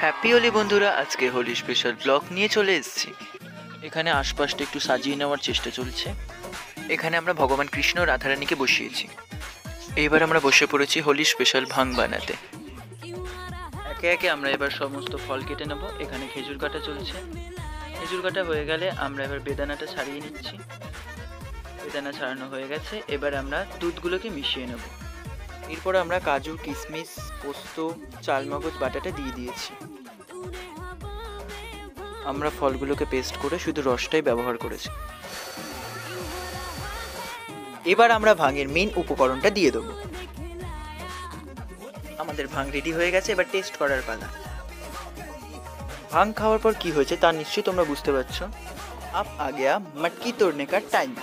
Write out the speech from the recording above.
Happy Holi বন্ধুরা, আজকে Holi special blog নিয়ে চলে এসেছি। এখানে আশপাশটা একটু সাজিয়ে নেওয়ার চেষ্টা চলছে। এখানে আমরা ভগবান কৃষ্ণ রাধারানীকে বসিয়েছি। এইবার আমরা বসে পড়েছি হোলি স্পেশাল ভাং বানাতে। একে একে আমরা এবার সমস্ত ফল কেটে নেব। এখানে খেজুর কাটা চলছে। খেজুর কাটা হয়ে গেলে আমরা এবার বেদানাটা ছাড়িয়ে নিচ্ছি। বেদানা ছাড়ানো হয়ে গেছে, এবার আমরা দুধগুলোকে মিশিয়ে নেব। এরপর আমরা কাজু, কিশমিশ, পোস্ত, চালমগজ বাটাটা দিয়ে দিয়েছি। আমরা ফলগুলোকে পেস্ট করে শুধু রসটাই ব্যবহার করেছি। এবার আমরা ভাঙের মেন উপকরণটা দিয়ে দেবো। আমাদের ভাং রেডি হয়ে গেছে, এবার টেস্ট করার পালা। ভাং খাওয়ার পর কি হয়েছে তা নিশ্চয়ই তোমরা বুঝতে পারছো। আপ আ গয়া মটকি তোড়নে কা টাইম।